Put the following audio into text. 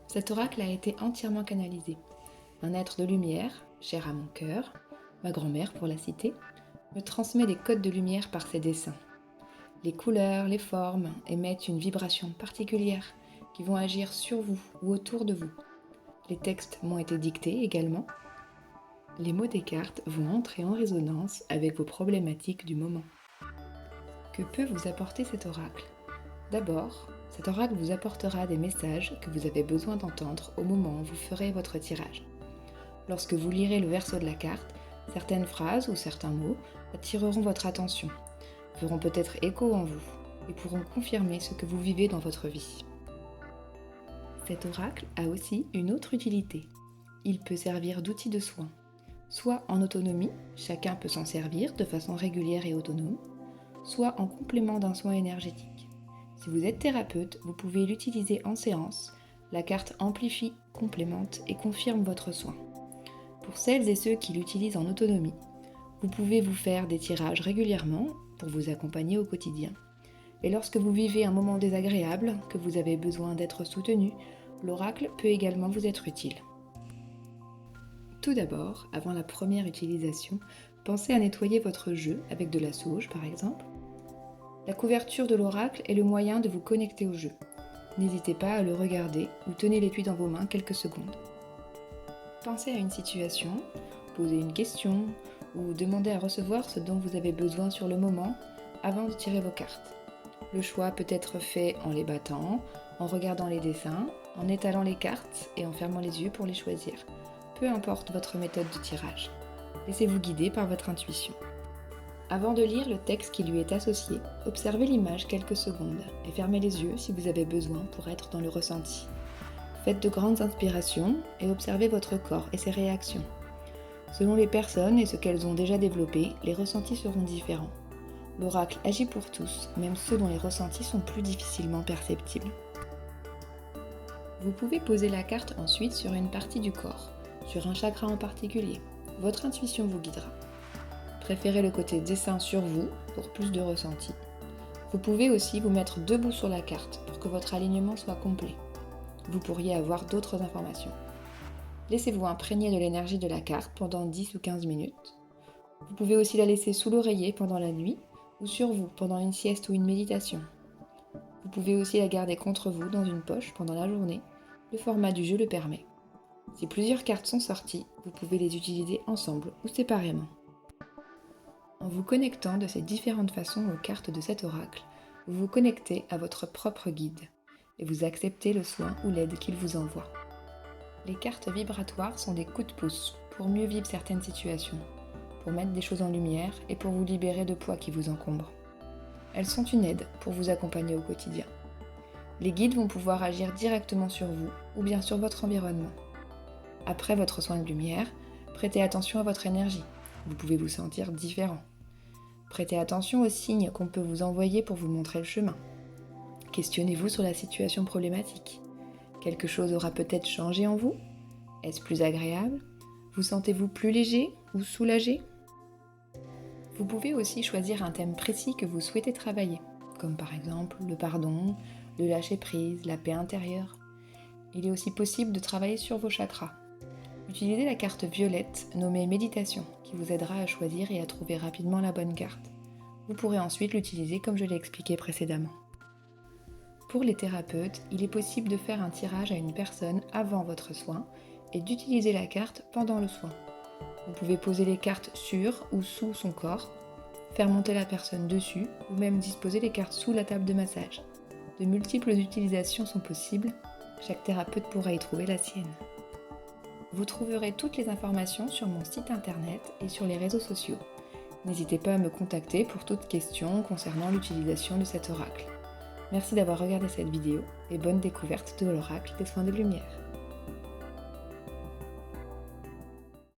Cet oracle a été entièrement canalisé. Un être de lumière, cher à mon cœur, ma grand-mère pour la citer, me transmet des codes de lumière par ses dessins. Les couleurs, les formes émettent une vibration particulière qui vont agir sur vous ou autour de vous. Les textes m'ont été dictés également. Les mots des cartes vont entrer en résonance avec vos problématiques du moment. Que peut vous apporter cet oracle ? D'abord, cet oracle vous apportera des messages que vous avez besoin d'entendre au moment où vous ferez votre tirage. Lorsque vous lirez le verso de la carte, certaines phrases ou certains mots attireront votre attention, feront peut-être écho en vous et pourront confirmer ce que vous vivez dans votre vie. Cet oracle a aussi une autre utilité. Il peut servir d'outil de soin, soit en autonomie, chacun peut s'en servir de façon régulière et autonome, soit en complément d'un soin énergétique. Si vous êtes thérapeute, vous pouvez l'utiliser en séance. La carte amplifie, complémente et confirme votre soin. Pour celles et ceux qui l'utilisent en autonomie, vous pouvez vous faire des tirages régulièrement pour vous accompagner au quotidien. Et lorsque vous vivez un moment désagréable, que vous avez besoin d'être soutenu, l'oracle peut également vous être utile. Tout d'abord, avant la première utilisation, pensez à nettoyer votre jeu avec de la sauge par exemple. La couverture de l'oracle est le moyen de vous connecter au jeu. N'hésitez pas à le regarder ou tenez l'étui dans vos mains quelques secondes. Pensez à une situation, posez une question ou demandez à recevoir ce dont vous avez besoin sur le moment avant de tirer vos cartes. Le choix peut être fait en les battant, en regardant les dessins, en étalant les cartes et en fermant les yeux pour les choisir. Peu importe votre méthode de tirage. Laissez-vous guider par votre intuition. Avant de lire le texte qui lui est associé, observez l'image quelques secondes et fermez les yeux si vous avez besoin pour être dans le ressenti. Faites de grandes inspirations et observez votre corps et ses réactions. Selon les personnes et ce qu'elles ont déjà développé, les ressentis seront différents. L'oracle agit pour tous, même ceux dont les ressentis sont plus difficilement perceptibles. Vous pouvez poser la carte ensuite sur une partie du corps, sur un chakra en particulier. Votre intuition vous guidera. Préférez le côté dessin sur vous pour plus de ressenti. Vous pouvez aussi vous mettre debout sur la carte pour que votre alignement soit complet. Vous pourriez avoir d'autres informations. Laissez-vous imprégner de l'énergie de la carte pendant 10 ou 15 minutes. Vous pouvez aussi la laisser sous l'oreiller pendant la nuit ou sur vous pendant une sieste ou une méditation. Vous pouvez aussi la garder contre vous dans une poche pendant la journée. Le format du jeu le permet. Si plusieurs cartes sont sorties, vous pouvez les utiliser ensemble ou séparément. En vous connectant de ces différentes façons aux cartes de cet oracle, vous vous connectez à votre propre guide et vous acceptez le soin ou l'aide qu'il vous envoie. Les cartes vibratoires sont des coups de pouce pour mieux vivre certaines situations, pour mettre des choses en lumière et pour vous libérer de poids qui vous encombrent. Elles sont une aide pour vous accompagner au quotidien. Les guides vont pouvoir agir directement sur vous ou bien sur votre environnement. Après votre soin de lumière, prêtez attention à votre énergie. Vous pouvez vous sentir différent. Prêtez attention aux signes qu'on peut vous envoyer pour vous montrer le chemin. Questionnez-vous sur la situation problématique. Quelque chose aura peut-être changé en vous ? Est-ce plus agréable ? Vous sentez-vous plus léger ou soulagé ? Vous pouvez aussi choisir un thème précis que vous souhaitez travailler, comme par exemple le pardon, le lâcher-prise, la paix intérieure. Il est aussi possible de travailler sur vos chakras. Utilisez la carte violette nommée Méditation qui vous aidera à choisir et à trouver rapidement la bonne carte. Vous pourrez ensuite l'utiliser comme je l'ai expliqué précédemment. Pour les thérapeutes, il est possible de faire un tirage à une personne avant votre soin et d'utiliser la carte pendant le soin. Vous pouvez poser les cartes sur ou sous son corps, faire monter la personne dessus ou même disposer les cartes sous la table de massage. De multiples utilisations sont possibles, chaque thérapeute pourra y trouver la sienne. Vous trouverez toutes les informations sur mon site internet et sur les réseaux sociaux. N'hésitez pas à me contacter pour toute question concernant l'utilisation de cet oracle. Merci d'avoir regardé cette vidéo et bonne découverte de l'oracle des soins de lumière.